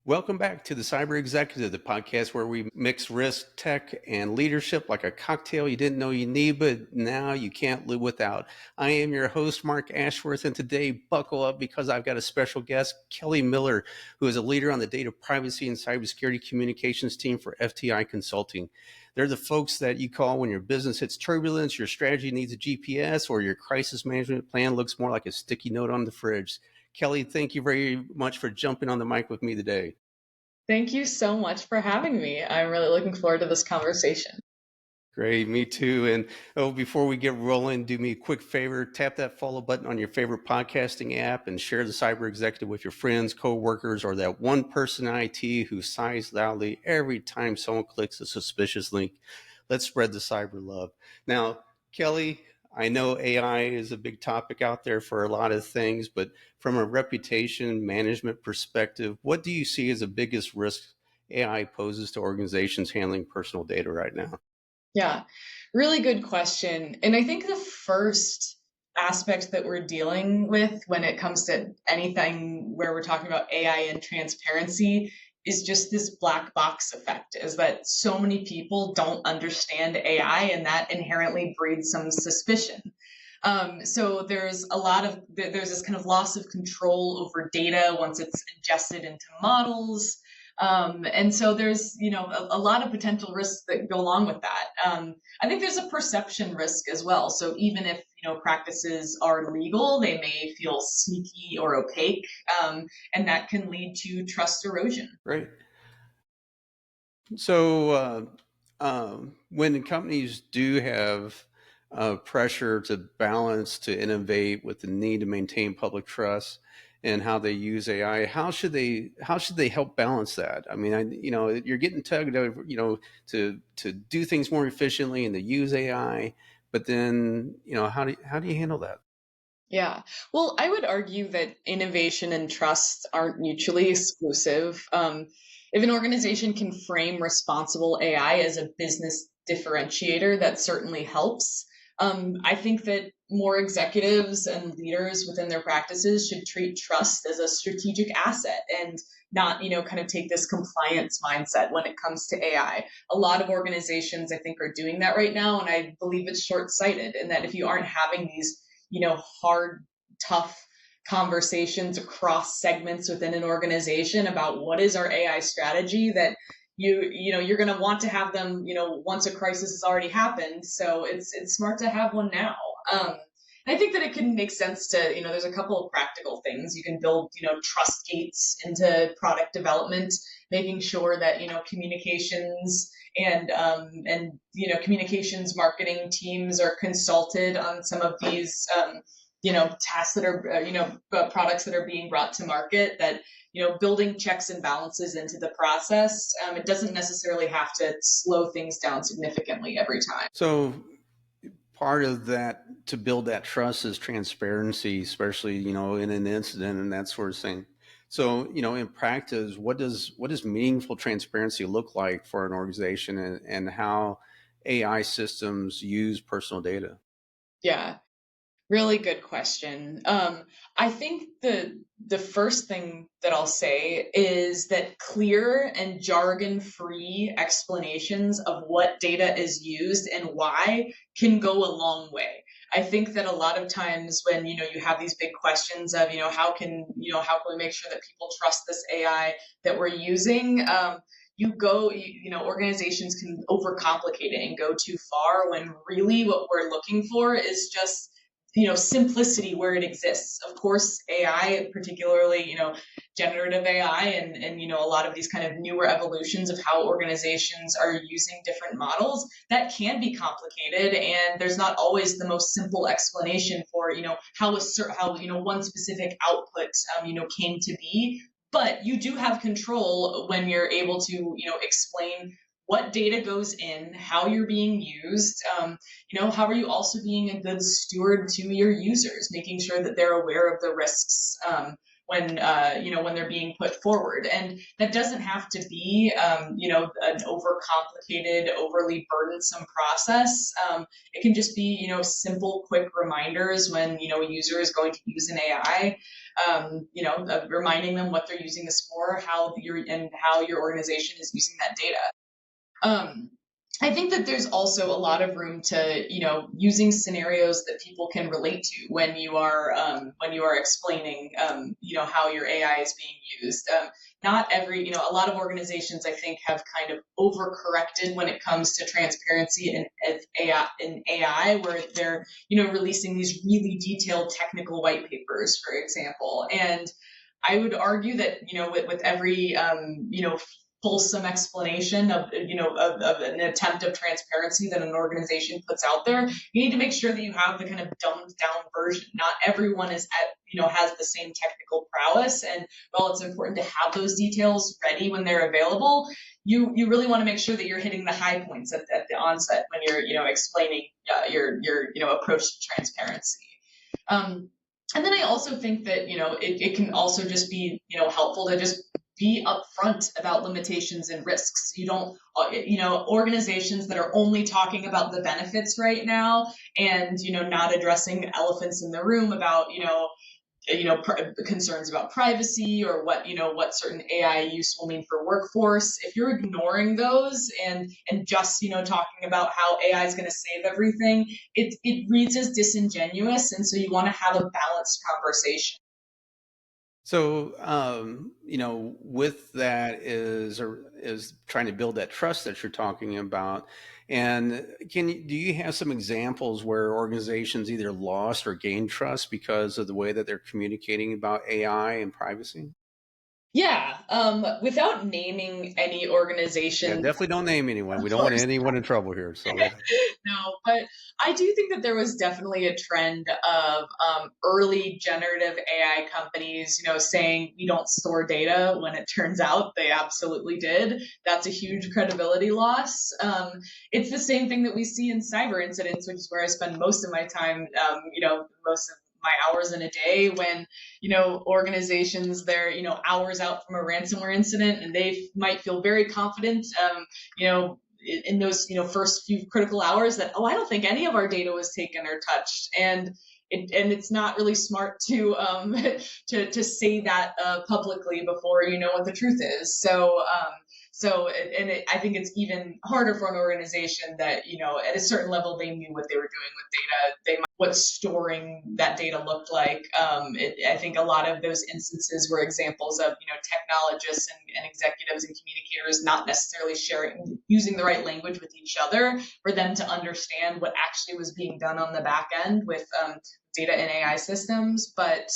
Welcome back to the Cyber Executive, the podcast where we mix risk, tech, and leadership like a cocktail you didn't know you need, but now you can't live without. I am your host, Marc Ashworth, and today, buckle up because I've got a special guest, Kelly Miller, who is a leader on the data privacy and cybersecurity communications team for FTI Consulting. They're the folks that you call when your business hits turbulence, your strategy needs a GPS, or your crisis management plan looks more like a sticky note on the fridge. Kelly, thank you very much for jumping on the mic with me today. Thank you so much for having me. I'm really looking forward to this conversation. Great, me too. And before we get rolling, do me a quick favor, tap that follow button on your favorite podcasting app and share the Cyber Executive with your friends, coworkers, or that one person in IT who sighs loudly every time someone clicks a suspicious link. Let's spread the cyber love. Now, Kelly, I know AI is a big topic out there for a lot of things, but from a reputation management perspective, what do you see as the biggest risk AI poses to organizations handling personal data right now? Yeah, really good question. And I think the first aspect that we're dealing with when it comes to anything where we're talking about AI and transparency is just this black box effect, is that so many people don't understand AI, and that inherently breeds some suspicion. So there's this kind of loss of control over data once it's ingested into models. And so there's, a lot of potential risks that go along with that. I think there's a perception risk as well. So even if, practices are legal, they may feel sneaky or opaque, and that can lead to trust erosion. Right. So when companies do have pressure to balance, to innovate with the need to maintain public trust and how they use AI, how should they help balance that? I mean, you're getting tugged over, to do things more efficiently and to use AI, but then, how do you handle that? Yeah. Well, I would argue that innovation and trust aren't mutually exclusive. If an organization can frame responsible AI as a business differentiator, that certainly helps. I think that more executives and leaders within their practices should treat trust as a strategic asset and not, kind of take this compliance mindset when it comes to AI. A lot of organizations, I think, are doing that right now, and I believe it's short-sighted, and that if you aren't having these hard, tough conversations across segments within an organization about what is our AI strategy, that you're going to want to have them, once a crisis has already happened. So it's smart to have one now. And I think that it can make sense to, there's a couple of practical things you can build, trust gates into product development, making sure that, communications and communications marketing teams are consulted on some of these tasks that are products that are being brought to market, that building checks and balances into the process. It doesn't necessarily have to slow things down significantly every time. So part of that to build that trust is transparency, especially in an incident and that sort of thing. So in practice, what does meaningful transparency look like for an organization, and how AI systems use personal data? Yeah. Really good question. I think the first thing that I'll say is that clear and jargon-free explanations of what data is used and why can go a long way. I think that a lot of times when you have these big questions of how can we make sure that people trust this AI that we're using, organizations can overcomplicate it and go too far, when really what we're looking for is just simplicity where it exists. Of course, AI, particularly generative AI, and a lot of these kind of newer evolutions of how organizations are using different models, that can be complicated, and there's not always the most simple explanation for how one specific output came to be. But you do have control when you're able to explain what data goes in, how you're being used. How are you also being a good steward to your users, making sure that they're aware of the risks when they're being put forward. And that doesn't have to be an overcomplicated, overly burdensome process. It can just be simple, quick reminders when a user is going to use an AI. Reminding them what they're using this for, how your organization is using that data. I think that there's also a lot of room to, using scenarios that people can relate to when you are explaining, how your AI is being used. Not every, a lot of organizations I think have kind of overcorrected when it comes to transparency in AI, where they're, releasing these really detailed technical white papers, for example. And I would argue that, with every, fulsome explanation of an attempt of transparency that an organization puts out there, you need to make sure that you have the kind of dumbed down version. Not everyone has the same technical prowess, and while it's important to have those details ready when they're available, you really want to make sure that you're hitting the high points at the onset when you're explaining your approach to transparency. And then I also think that it can also just be helpful to just be upfront about limitations and risks. You don't, organizations that are only talking about the benefits right now and, not addressing elephants in the room about, concerns about privacy or what certain AI use will mean for workforce. If you're ignoring those and just talking about how AI is going to save everything, it reads as disingenuous, and so you want to have a balanced conversation. So, with that is trying to build that trust that you're talking about. And do you have some examples where organizations either lost or gained trust because of the way that they're communicating about AI and privacy? Yeah, without naming any Yeah, organization, definitely don't name anyone. We of don't want course. anyone in trouble here. So, No, but I do think that there was definitely a trend of early generative AI companies, saying we don't store data when it turns out they absolutely did. That's a huge credibility loss. It's the same thing that we see in cyber incidents, which is where I spend most of my time, most of my hours in a day when organizations they're hours out from a ransomware incident and they might feel very confident you know in those first few critical hours that, oh, I don't think any of our data was taken or touched. And it's not really smart to to say that publicly before you know what the truth is. I think it's even harder for an organization that at a certain level they knew what they were doing with data. What storing that data looked like. I think a lot of those instances were examples of technologists and executives and communicators not necessarily using the right language with each other for them to understand what actually was being done on the back end with data and AI systems. But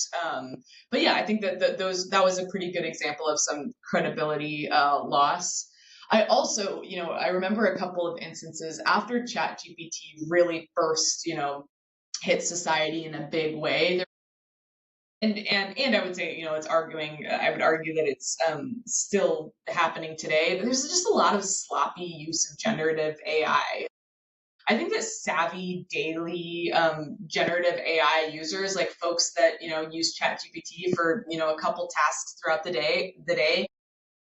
yeah, I think that was a pretty good example of some credibility loss. I also, I remember a couple of instances after ChatGPT really first, hit society in a big way. And I would say, I would argue that it's still happening today. There's just a lot of sloppy use of generative AI. I think that savvy daily generative AI users, like folks that use ChatGPT for a couple tasks throughout the day,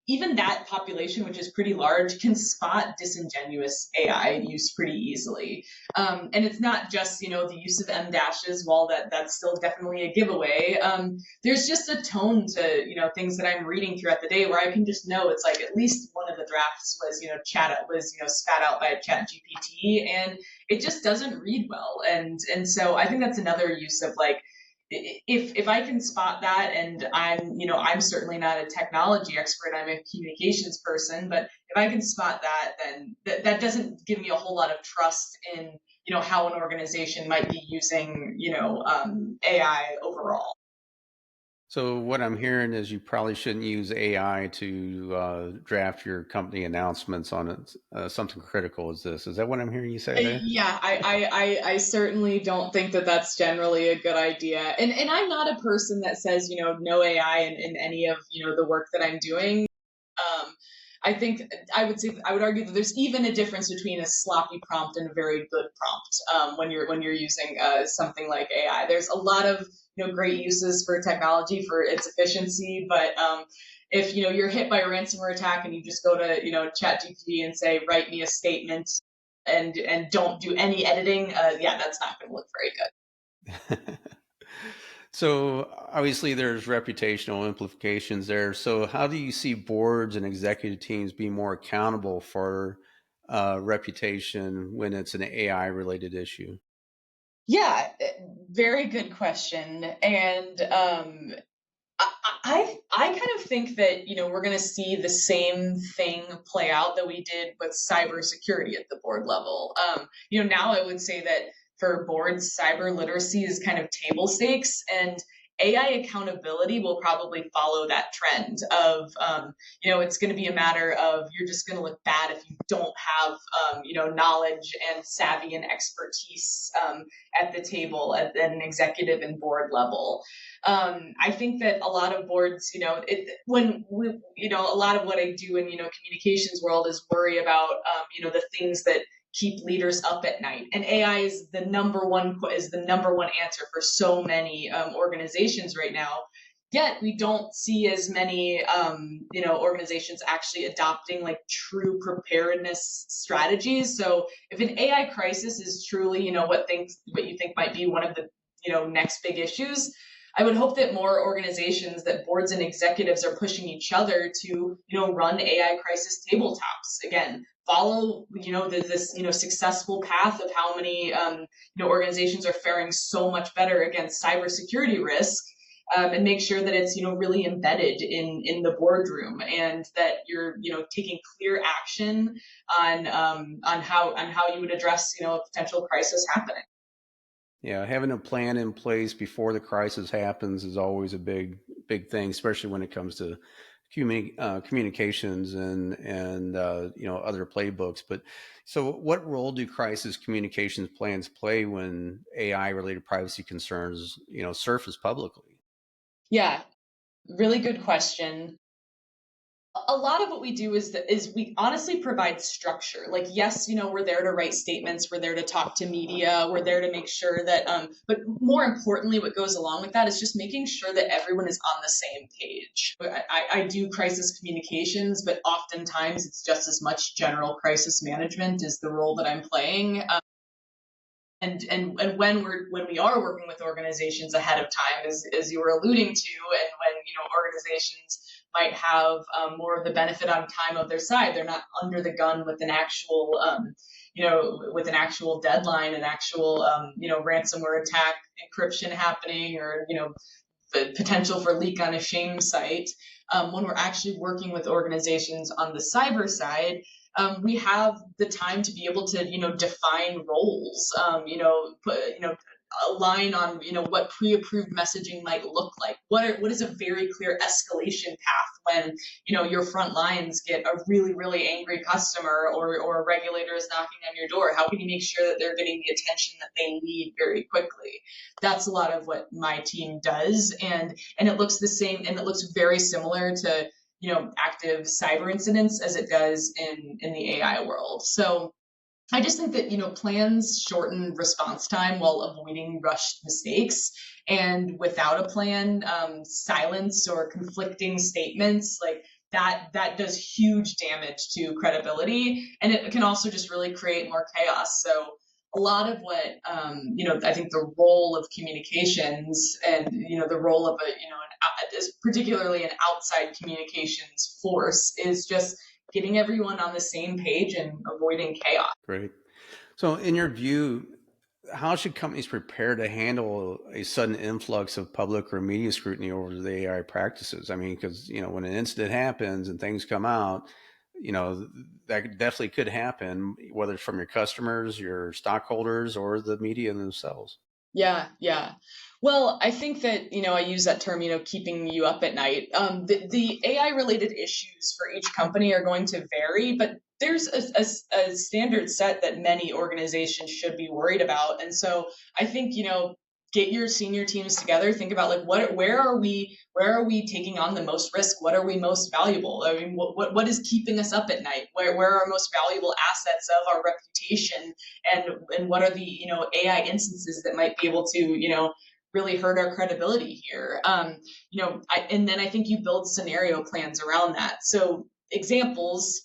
even that population, which is pretty large, can spot disingenuous AI use pretty easily. And it's not just, the use of M dashes, while that's still definitely a giveaway. There's just a tone to, things that I'm reading throughout the day where I can just know it's like at least one of the drafts was, spat out by a chat GPT, and it just doesn't read well. And so I think that's another use of like, if I can spot that, and I'm certainly not a technology expert, I'm a communications person, but if I can spot that, then that doesn't give me a whole lot of trust in how an organization might be using AI overall. so what I'm hearing is you probably shouldn't use AI to draft your company announcements on it, something critical as this. Is that what I'm hearing you say there? Yeah, I certainly don't think that that's generally a good idea. And I'm not a person that says, no AI in any of, the work that I'm doing. Um, I think I would argue that there's even a difference between a sloppy prompt and a very good prompt when you're using something like AI. There's a lot of great uses for technology for its efficiency, but if you're hit by a ransomware attack and you just go to ChatGPT and say write me a statement and don't do any editing, yeah, that's not going to look very good. So obviously there's reputational implications there. So how do you see boards and executive teams being more accountable for reputation when it's an AI related issue? Yeah, very good question. And I kind of think that we're going to see the same thing play out that we did with cybersecurity at the board level. Now I would say that for boards, cyber literacy is kind of table stakes, and AI accountability will probably follow that trend of it's going to be a matter of you're just going to look bad if you don't have knowledge and savvy and expertise at the table at an executive and board level. I think that a lot of boards, when we, a lot of what I do in, communications world is worry about, the things that keep leaders up at night. And AI is the number one answer for so many organizations right now. Yet we don't see as many, organizations actually adopting like true preparedness strategies. So if an AI crisis is truly, what you think might be one of the, next big issues, I would hope that more organizations, that boards and executives are pushing each other to, run AI crisis tabletops. Again, follow, this, successful path of how many, organizations are faring so much better against cybersecurity risk, and make sure that it's, really embedded in the boardroom, and that you're, taking clear action on how you would address, a potential crisis happening. Yeah, having a plan in place before the crisis happens is always a big thing, especially when it comes to communications and other playbooks. But so, what role do crisis communications plans play when AI related privacy concerns surface publicly? Yeah, really good question. A lot of what we do is we honestly provide structure. Like, yes, we're there to write statements, we're there to talk to media, we're there to make sure that but more importantly, what goes along with that is just making sure that everyone is on the same page. I do crisis communications, but oftentimes it's just as much general crisis management is the role that I'm playing. And when we are working with organizations ahead of time, as you were alluding to, and when organizations might have more of the benefit on time of their side, they're not under the gun with an actual with an actual deadline, an actual ransomware attack, encryption happening, or the potential for leak on a shame site. When we're actually working with organizations on the cyber side, we have the time to be able to, define roles, align on, what pre-approved messaging might look like. What is a very clear escalation path when, your front lines get a really, really angry customer, or a regulator is knocking on your door? How can you make sure that they're getting the attention that they need very quickly? That's a lot of what my team does. And it looks the same, and it looks very similar to, active cyber incidents as it does in the AI world. So I just think that, plans shorten response time while avoiding rushed mistakes. And without a plan, silence or conflicting statements, like that does huge damage to credibility. And it can also just really create more chaos. So a lot of what, I think the role of communications, and, the role of is particularly an outside communications force, is just getting everyone on the same page and avoiding chaos. Great. So, in your view, how should companies prepare to handle a sudden influx of public or media scrutiny over the AI practices? I mean, because when an incident happens and things come out, that definitely could happen, whether it's from your customers, your stockholders, or the media themselves. Yeah, yeah. Well, I think that, I use that term, keeping you up at night. The AI related issues for each company are going to vary, but there's a standard set that many organizations should be worried about. And so I think, get your senior teams together, think about like where are we taking on the most risk? What are we most valuable? I mean, what is keeping us up at night? Where are our most valuable assets of our reputation? And what are the, AI instances that might be able to, really hurt our credibility here. And then I think you build scenario plans around that. So examples,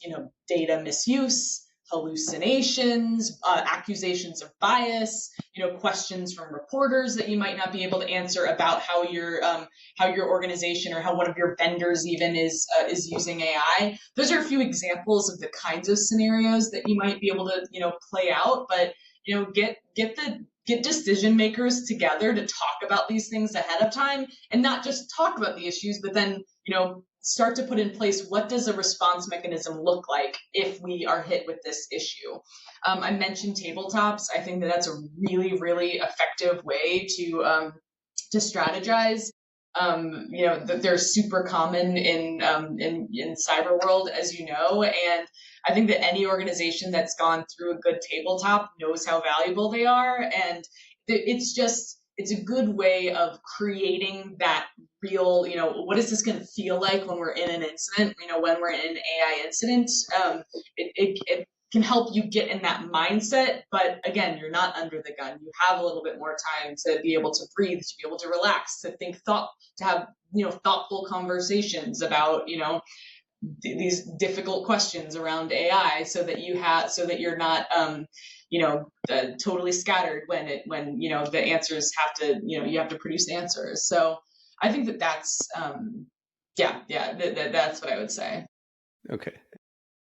data misuse, hallucinations, accusations of bias, questions from reporters that you might not be able to answer about how your organization or how one of your vendors even is using AI. Those are a few examples of the kinds of scenarios that you might be able to play out. But get decision makers together to talk about these things ahead of time, and not just talk about the issues, but then start to put in place, what does a response mechanism look like if we are hit with this issue. I mentioned tabletops. I think that that's a really, really effective way to strategize. They're super common in cyber world, as you know, and I think that any organization that's gone through a good tabletop knows how valuable they are, and it's a good way of creating that real, what is this going to feel like when we're in an incident, when we're in an AI incident. It can help you get in that mindset, but again, you're not under the gun. You have a little bit more time to be able to breathe, to be able to relax, to to have thoughtful conversations about these difficult questions around AI, so that you're not totally scattered when the answers have to you have to produce answers. So I think that's that's what I would say. Okay.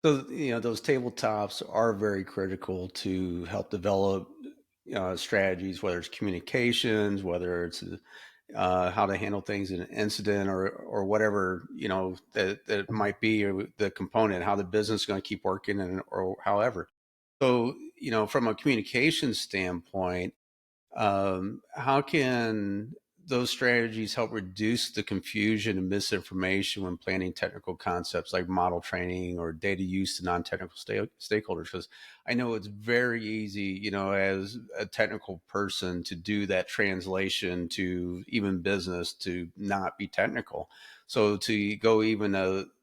So, those tabletops are very critical to help develop strategies, whether it's communications, whether it's how to handle things in an incident, or whatever, that might be, or the component, how the business is going to keep working, and or however. So, from a communication standpoint, how can those strategies help reduce the confusion and misinformation when planning technical concepts like model training or data use to non-technical stakeholders? Because I know it's very easy, as a technical person, to do that translation to even business to not be technical. So to go even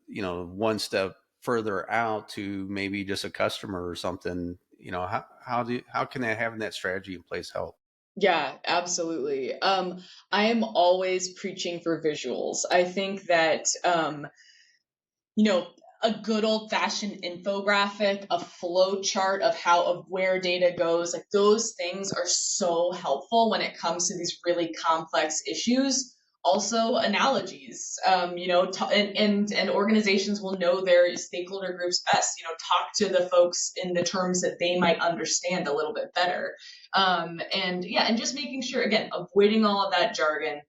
one step further out to maybe just a customer or something, how can they having that strategy in place help? Yeah, absolutely. I am always preaching for visuals. I think that, you know, a good old fashioned infographic, a flow chart of where data goes, like those things are so helpful when it comes to these really complex issues. Also, analogies, and organizations will know their stakeholder groups best. Talk to the folks in the terms that they might understand a little bit better. And just making sure, again, avoiding all of that jargon,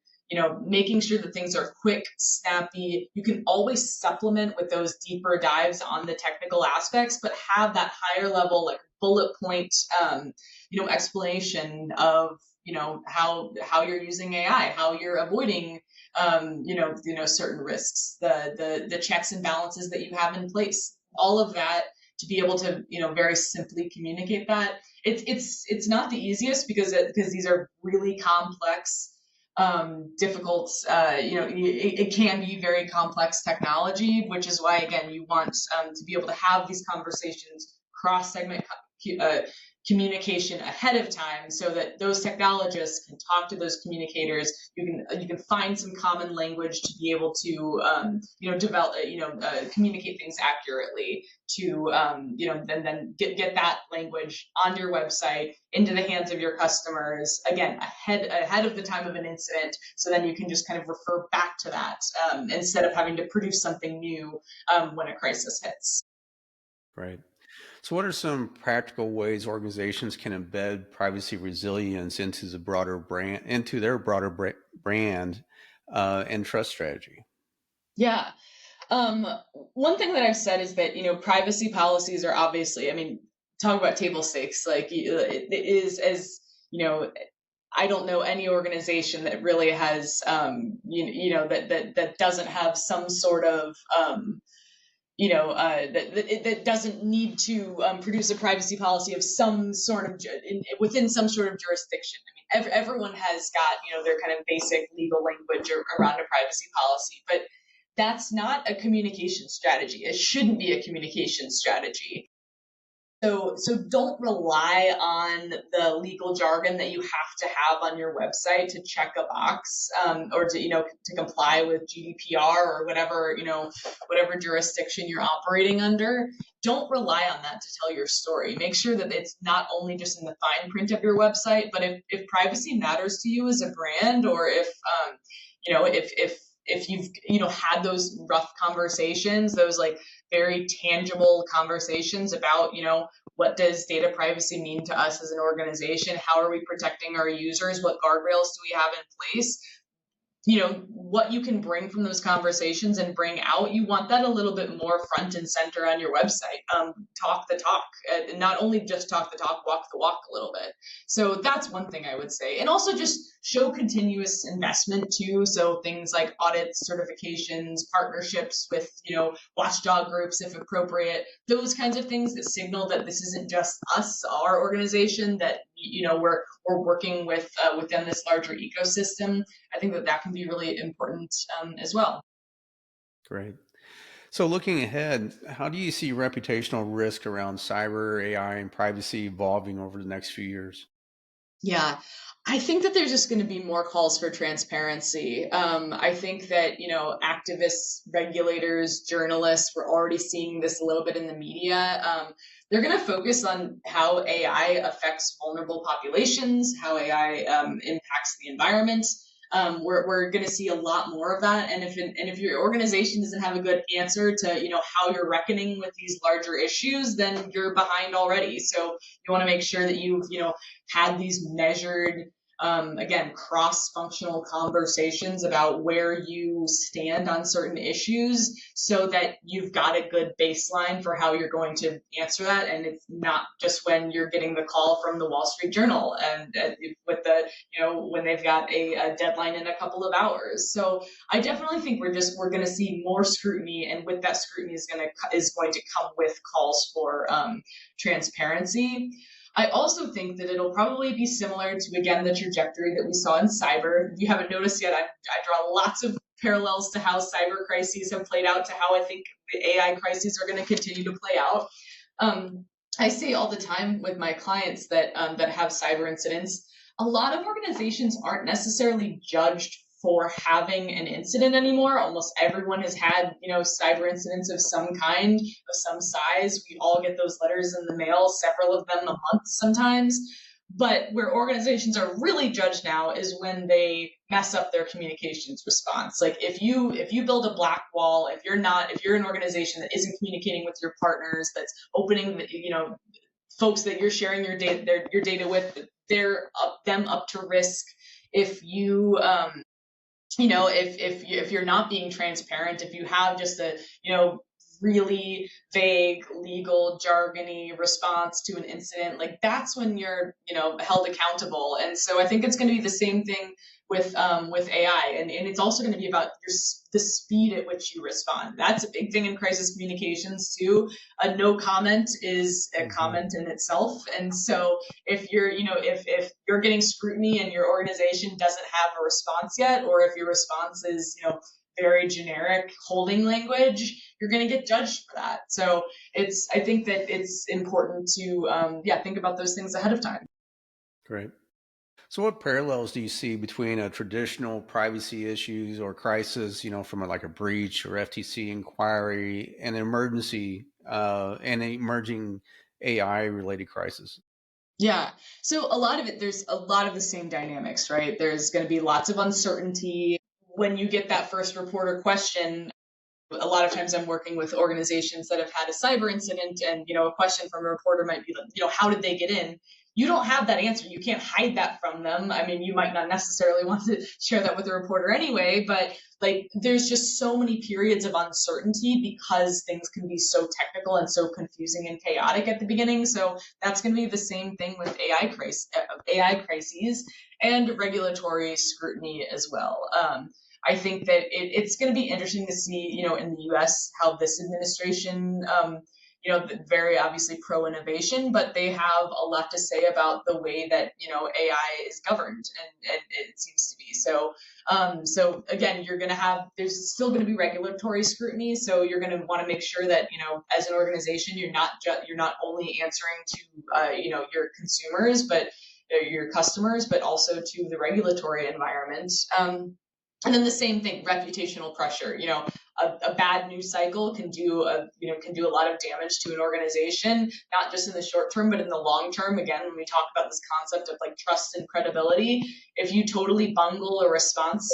making sure that things are quick, snappy. You can always supplement with those deeper dives on the technical aspects, but have that higher level, like bullet point, explanation of, how you're using AI, how you're avoiding, certain risks, the checks and balances that you have in place, all of that, to be able to, very simply communicate that. It's not the easiest, because these are really complex, difficult, it can be very complex technology, which is why, again, you want to be able to have these conversations, cross segment communication ahead of time, so that those technologists can talk to those communicators. You can find some common language to be able to develop, communicate things accurately, to then get that language on your website, into the hands of your customers, again, ahead of the time of an incident, so then you can just kind of refer back to that, instead of having to produce something new when a crisis hits. Right. So, what are some practical ways organizations can embed privacy resilience into their broader brand and trust strategy? Yeah. Um, One thing that I've said is that, privacy policies are obviously, I mean, talk about table stakes, like it is, as, I don't know any organization that really has, that doesn't have some sort of, that doesn't need to produce a privacy policy of some sort of within some sort of jurisdiction. I mean, everyone has got their kind of basic legal language around a privacy policy, but that's not a communication strategy. It shouldn't be a communication strategy. So don't rely on the legal jargon that you have to have on your website to check a box, or to, to comply with GDPR or whatever, whatever jurisdiction you're operating under. Don't rely on that to tell your story. Make sure that it's not only just in the fine print of your website, but if privacy matters to you as a brand, or if, if you've, had those rough conversations, those like very tangible conversations about, what does data privacy mean to us as an organization? How are we protecting our users? What guardrails do we have in place? What you can bring from those conversations and bring out, you want that a little bit more front and center on your website. Talk the talk, and not only just talk the talk, walk the walk a little bit. So that's one thing I would say. And also just show continuous investment too. So things like audits, certifications, partnerships with, watchdog groups if appropriate, those kinds of things that signal that this isn't just us, our organization, that, we're working with within this larger ecosystem. I think that can be really important as well. Great. So looking ahead, how do you see reputational risk around cyber, AI, and privacy evolving over the next few years? Yeah, I think that there's just going to be more calls for transparency. I think that, activists, regulators, journalists, we're already seeing this a little bit in the media. They're going to focus on how AI affects vulnerable populations, how AI impacts the environment. We're going to see a lot more of that, and if your organization doesn't have a good answer to, how you're reckoning with these larger issues, then you're behind already. So you want to make sure that you've, had these measured, again, cross-functional conversations about where you stand on certain issues, so that you've got a good baseline for how you're going to answer that. And it's not just when you're getting the call from the Wall Street Journal and with the, when they've got a deadline in a couple of hours. So I definitely think we're going to see more scrutiny, and with that scrutiny is going to come with calls for transparency. I also think that it'll probably be similar to, again, the trajectory that we saw in cyber. If you haven't noticed yet, I draw lots of parallels to how cyber crises have played out to how I think the AI crises are going to continue to play out. I say all the time with my clients that have cyber incidents, a lot of organizations aren't necessarily judged for having an incident anymore. Almost everyone has had, cyber incidents of some kind, of some size. We all get those letters in the mail, several of them a month sometimes. But where organizations are really judged now is when they mess up their communications response. Like if you build a black wall, if you're an organization that isn't communicating with your partners, that's opening, folks that you're sharing your data with, they're up to risk. If you if you're not being transparent, if you have just a, really vague legal jargony response to an incident, like that's when you're, held accountable. And so I think it's going to be the same thing with AI, and it's also going to be about the speed at which you respond. That's a big thing in crisis communications too. A no comment is a comment in itself, and so if you're, if you're getting scrutiny and your organization doesn't have a response yet, or if your response is, very generic holding language, you're going to get judged for that. So I think that it's important to, think about those things ahead of time. Great. So what parallels do you see between a traditional privacy issues or crisis, from like a breach or FTC inquiry, and and an emerging AI related crisis? Yeah. So there's a lot of the same dynamics, right? There's going to be lots of uncertainty. When you get that first reporter question, a lot of times I'm working with organizations that have had a cyber incident, and, a question from a reporter might be like, how did they get in? You don't have that answer. You can't hide that from them. I mean, you might not necessarily want to share that with the reporter anyway, but like there's just so many periods of uncertainty because things can be so technical and so confusing and chaotic at the beginning. So that's going to be the same thing with AI crises and regulatory scrutiny as well. I think that it's going to be interesting to see, in the U.S. how this administration very obviously pro innovation, but they have a lot to say about the way that AI is governed, and it seems to be so. So again, there's still going to be regulatory scrutiny. So you're going to want to make sure that as an organization, you're not only answering to your consumers, but your customers, but also to the regulatory environment. And then the same thing, reputational pressure. A bad news cycle can do a lot of damage to an organization, not just in the short term, but in the long term. Again, when we talk about this concept of like trust and credibility, if you totally bungle a response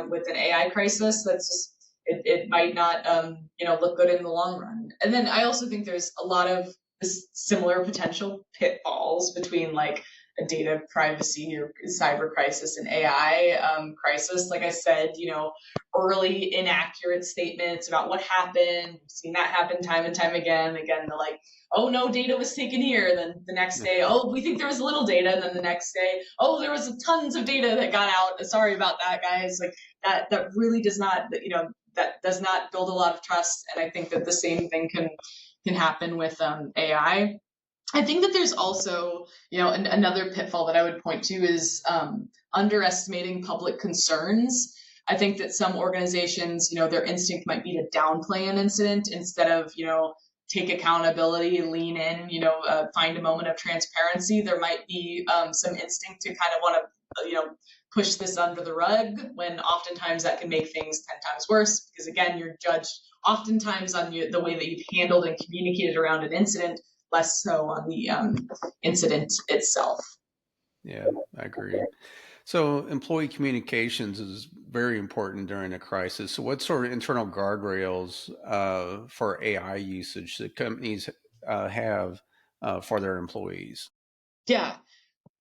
with an AI crisis, that's just it might not look good in the long run. And then I also think there's a lot of similar potential pitfalls between like a data privacy or cyber crisis and AI crisis. Like I said, early inaccurate statements about what happened. We've seen that happen time and time again. Again, they're like, oh, no data was taken here. Then the next day, oh, we think there was a little data. And then the next day, oh, there was tons of data that got out. Sorry about that, guys. Like that really does not, that does not build a lot of trust. And I think that the same thing can happen with AI. I think that there's also, another pitfall that I would point to is underestimating public concerns. I think that some organizations, their instinct might be to downplay an incident instead of, take accountability, lean in, find a moment of transparency. There might be some instinct to kind of want to, push this under the rug, when oftentimes that can make things 10 times worse, because again, you're judged oftentimes on the way that you've handled and communicated around an incident, less so on the incident itself. Yeah, I agree. So employee communications is very important during a crisis. So what sort of internal guardrails for AI usage that companies have for their employees? Yeah,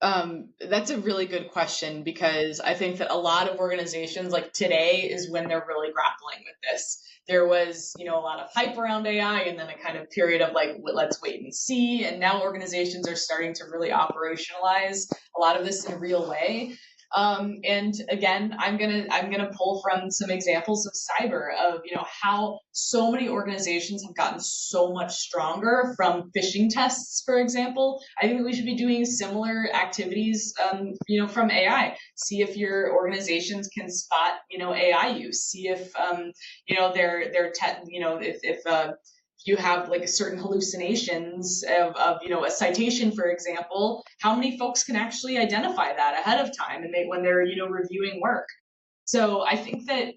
that's a really good question, because I think that a lot of organizations, like today is when they're really grappling with this. There was, a lot of hype around AI, and then a kind of period of like, let's wait and see. And now organizations are starting to really operationalize a lot of this in a real way. And again, I'm gonna pull from some examples of cyber, of how so many organizations have gotten so much stronger from phishing tests, for example. I think that we should be doing similar activities, from AI. See if your organizations can spot, AI use. See if, if you have like certain hallucinations of a citation, for example, how many folks can actually identify that ahead of time and when they're reviewing work. So I think that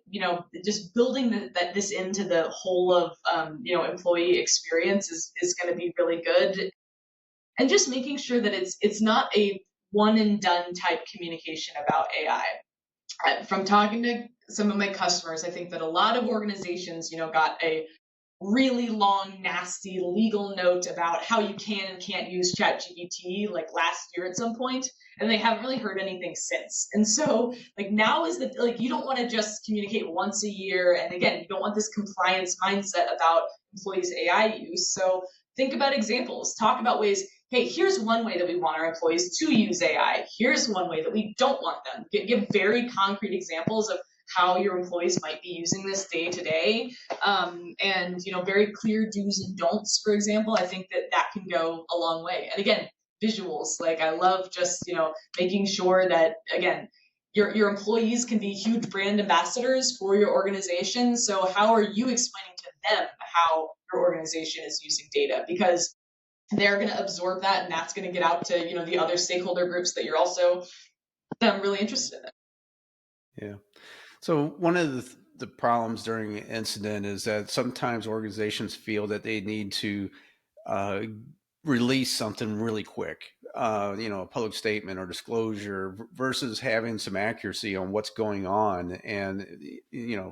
just building this into the whole of employee experience is going to be really good, and just making sure that it's not a one and done type communication about AI. From talking to some of my customers, I think that a lot of organizations got a really long, nasty legal note about how you can and can't use ChatGPT like last year at some point, and they haven't really heard anything since. And so, like, now is you don't want to just communicate once a year, and again, you don't want this compliance mindset about employees' AI use. So think about examples. Talk about ways. Hey, here's one way that we want our employees to use AI. Here's one way that we don't want them. Give very concrete examples of how your employees might be using this day to day, and very clear do's and don'ts, for example. I think that can go a long way. And again, visuals. Like, I love just making sure that, again, your employees can be huge brand ambassadors for your organization. So how are you explaining to them how your organization is using data? Because they're going to absorb that, and that's going to get out to the other stakeholder groups that you're also really interested in. Yeah. So one of the problems during an incident is that sometimes organizations feel that they need to uh, release something really quick, a public statement or disclosure versus having some accuracy on what's going on. And,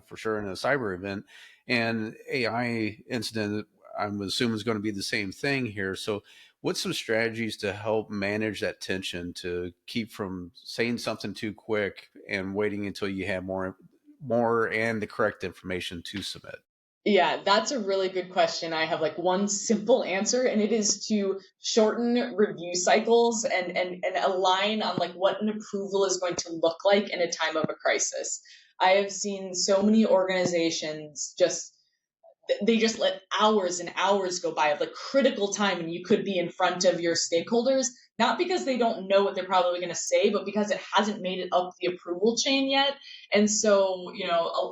for sure in a cyber event and AI incident, I'm assuming is going to be the same thing here. So what's some strategies to help manage that tension, to keep from saying something too quick and waiting until you have more and the correct information to submit? Yeah, that's a really good question. I have like one simple answer, and it is to shorten review cycles and align on like what an approval is going to look like in a time of a crisis. I have seen so many organizations just they just let hours and hours go by of like critical time, and you could be in front of your stakeholders, not because they don't know what they're probably going to say, but because it hasn't made it up the approval chain yet. And so,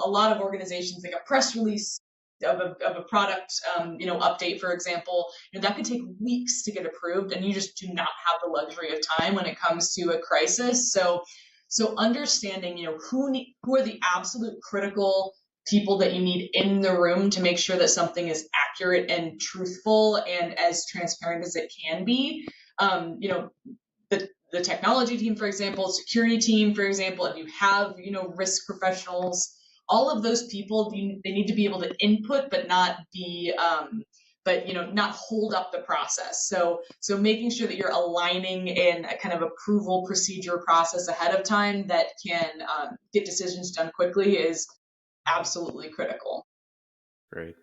a lot of organizations, like a press release of a product, update, for example, that could take weeks to get approved, and you just do not have the luxury of time when it comes to a crisis. So understanding, who are the absolute critical people that you need in the room to make sure that something is accurate and truthful and as transparent as it can be. The technology team, for example, security team, for example, if you have, risk professionals, all of those people, they need to be able to input, but not be, not hold up the process. So making sure that you're aligning in a kind of approval procedure process ahead of time that can get decisions done quickly is absolutely critical. Great.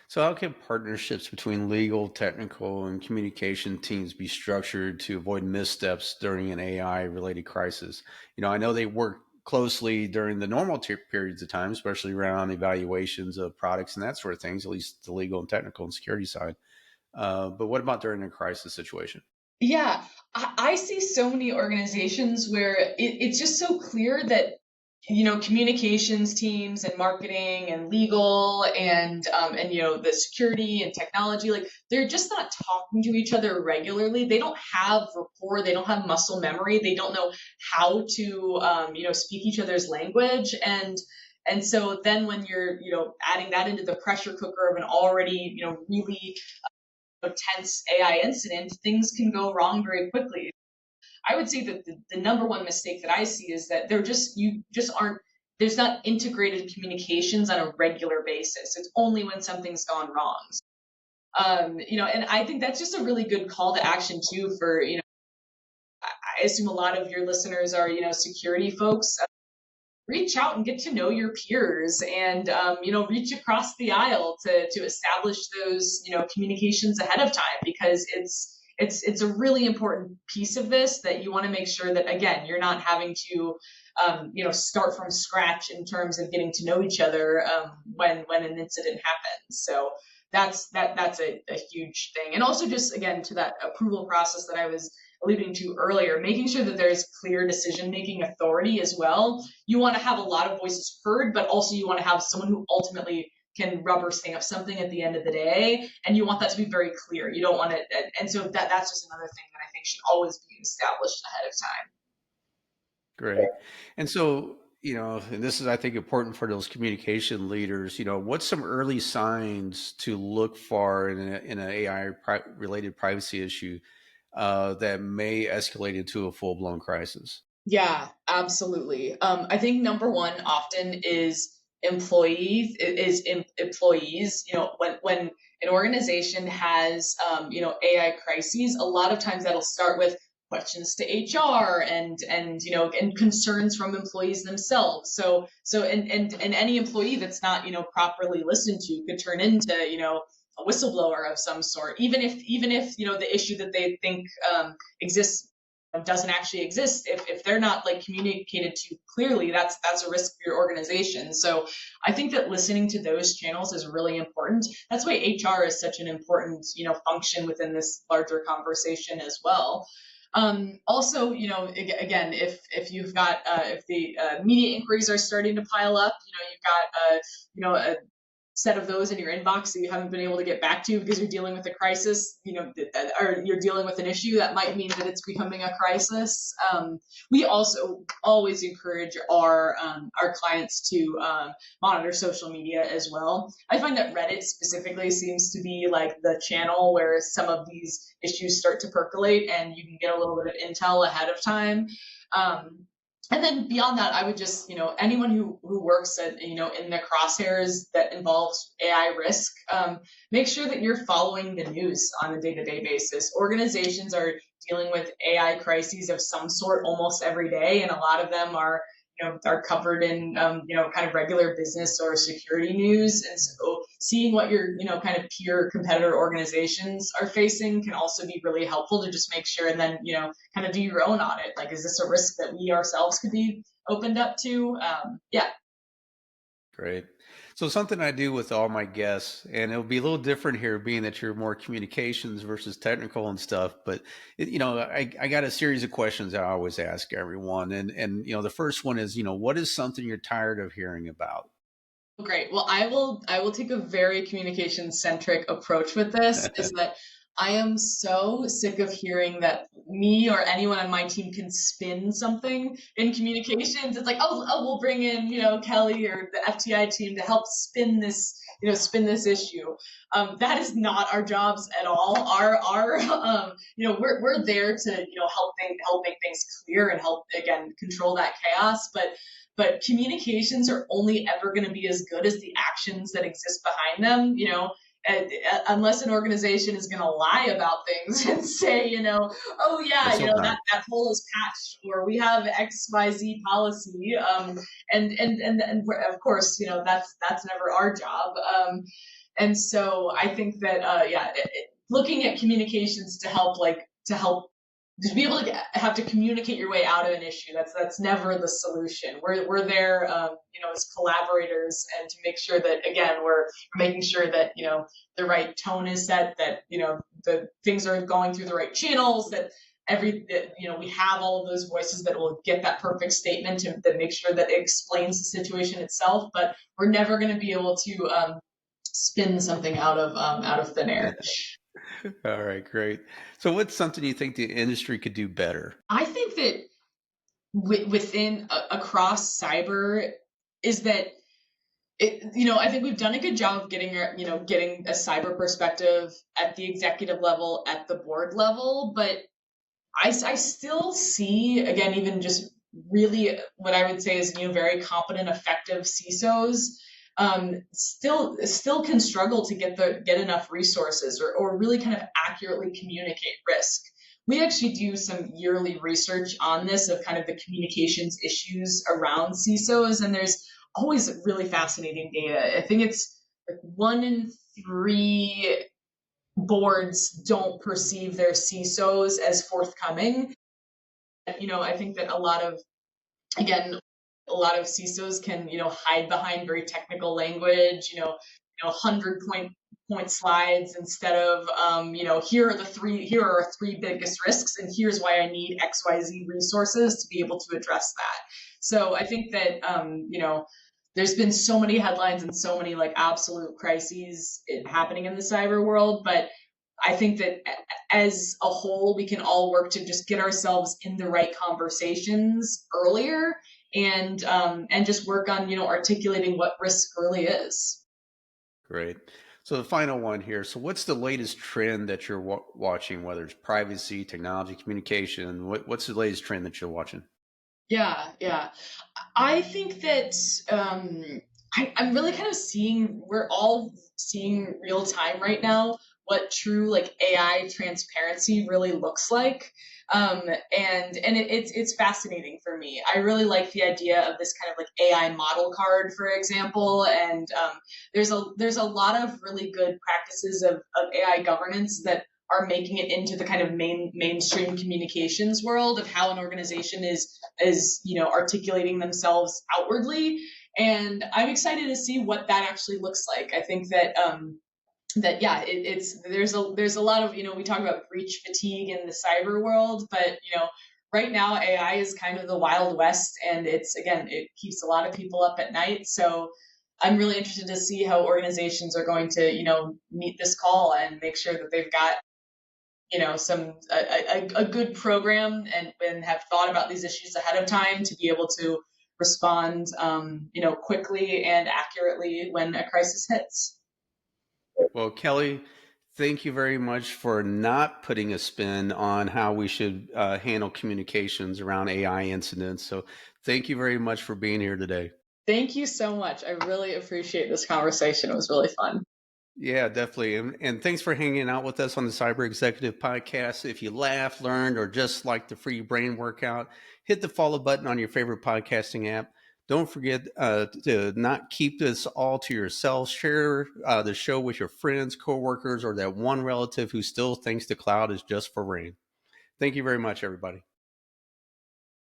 So, how can partnerships between legal, technical, and communication teams be structured to avoid missteps during an AI related crisis? I know they work closely during the normal periods of time, especially around evaluations of products and that sort of things, at least the legal and technical and security side. But what about during a crisis situation? Yeah, I see so many organizations where it's just so clear that communications teams and marketing and legal and the security and technology, like they're just not talking to each other regularly. They don't have rapport. They don't have muscle memory. They don't know how to speak each other's language. And so then when you're adding that into the pressure cooker of an already really tense AI incident, things can go wrong very quickly. I would say that the number one mistake that I see is that you just aren't, there's not integrated communications on a regular basis. It's only when something's gone wrong. And I think that's just a really good call to action too for, I assume a lot of your listeners are, security folks. Reach out and get to know your peers and reach across the aisle to establish those communications ahead of time, because it's a really important piece of this that you want to make sure that, again, you're not having to start from scratch in terms of getting to know each other when an incident happens. So that's a huge thing. And also, just again, to that approval process that I was alluding to earlier, making sure that there's clear decision making authority as well. You want to have a lot of voices heard, but also you want to have someone who ultimately can rubber stamp something at the end of the day, and you want that to be very clear. You don't want it, and so that's just another thing that I think should always be established ahead of time. Great. And so, and this is, I think, important for those communication leaders, what's some early signs to look for in an AI related privacy issue that may escalate into a full blown crisis? Yeah, absolutely. I think number one often is employees. When an organization has AI crises, a lot of times that'll start with questions to HR and concerns from employees themselves. And any employee that's not properly listened to could turn into a whistleblower of some sort, even if the issue that they think exists doesn't actually exist. If they're not like communicated to clearly, that's a risk for your organization. So I think that listening to those channels is really important. That's why HR is such an important function within this larger conversation as well. Also, again, if you've got if the media inquiries are starting to pile up, you've got a set of those in your inbox that you haven't been able to get back to because you're dealing with a crisis, or you're dealing with an issue that might mean that it's becoming a crisis. We also always encourage our clients to monitor social media as well. I find that Reddit specifically seems to be like the channel where some of these issues start to percolate, and you can get a little bit of intel ahead of time. And then beyond that, I would just, anyone who works at, in the crosshairs that involves AI risk, make sure that you're following the news on a day-to-day basis. Organizations are dealing with AI crises of some sort almost every day, and a lot of them are covered in, kind of regular business or security news. And so seeing what your, kind of peer competitor organizations are facing can also be really helpful to just make sure, and then, kind of do your own audit. Like, is this a risk that we ourselves could be opened up to? Yeah. Great. So something I do with all my guests, and it'll be a little different here, being that you're more communications versus technical and stuff. But I got a series of questions I always ask everyone, and the first one is, what is something you're tired of hearing about? Great. Well, I will take a very communication centric approach with this. Is that I am so sick of hearing that me or anyone on my team can spin something in communications. It's like, oh, we'll bring in, Kelly or the FTI team to help spin this, spin this issue. That is not our jobs at all. Our we're there to, help make things clear and help again control that chaos. But communications are only ever going to be as good as the actions that exist behind them, unless an organization is going to lie about things and say, oh yeah, Let's hope not. that hole is patched, or we have XYZ policy, of course, that's never our job. And so I think that looking at communications to help to be able to have to communicate your way out of an issue, that's never the solution. We're there, as collaborators, and to make sure that again we're making sure that the right tone is set, that the things are going through the right channels, that we have all of those voices that will get that perfect statement and that make sure that it explains the situation itself. But we're never going to be able to spin something out of thin air. All right, great. So what's something you think the industry could do better? I think that within across cyber is that I think we've done a good job of getting a cyber perspective at the executive level, at the board level, but I still see, again, even just really what I would say is very competent, effective CISOs still can struggle to get enough resources or really kind of accurately communicate risk. We actually do some yearly research on this of kind of the communications issues around CISOs, and there's always really fascinating data. I think it's like 1 in 3 boards don't perceive their CISOs as forthcoming. I think that again, a lot of CISOs can, hide behind very technical language, 100 point slides instead of, here are our three biggest risks, and here's why I need XYZ resources to be able to address that. So I think that, there's been so many headlines and so many like absolute crises happening in the cyber world, but I think that as a whole, we can all work to just get ourselves in the right conversations earlier, and just work on articulating what risk really is. Great. So the final one here. So what's the latest trend that you're watching, whether it's privacy, technology, communication? What's the latest trend that you're watching? Yeah. I think that I'm really kind of we're all seeing real time right now what true like AI transparency really looks like. It's fascinating for me. I really like the idea of this kind of like AI model card, for example. And there's a lot of really good practices of AI governance that are making it into the kind of mainstream communications world of how an organization is articulating themselves outwardly. And I'm excited to see what that actually looks like. I think that it's there's a lot of we talk about breach fatigue in the cyber world, but right now AI is kind of the wild west, and it keeps a lot of people up at night. So I'm really interested to see how organizations are going to meet this call and make sure that they've got some a good program, and have thought about these issues ahead of time to be able to respond quickly and accurately when a crisis hits. Well, Kelly, thank you very much for not putting a spin on how we should handle communications around AI incidents. So thank you very much for being here today. Thank you so much. I really appreciate this conversation. It was really fun. Yeah, definitely. And thanks for hanging out with us on the Cyber Executive Podcast. If you laughed, learned, or just like the free brain workout, hit the follow button on your favorite podcasting app. Don't forget to not keep this all to yourself. Share the show with your friends, coworkers, or that one relative who still thinks the cloud is just for rain. Thank you very much, everybody.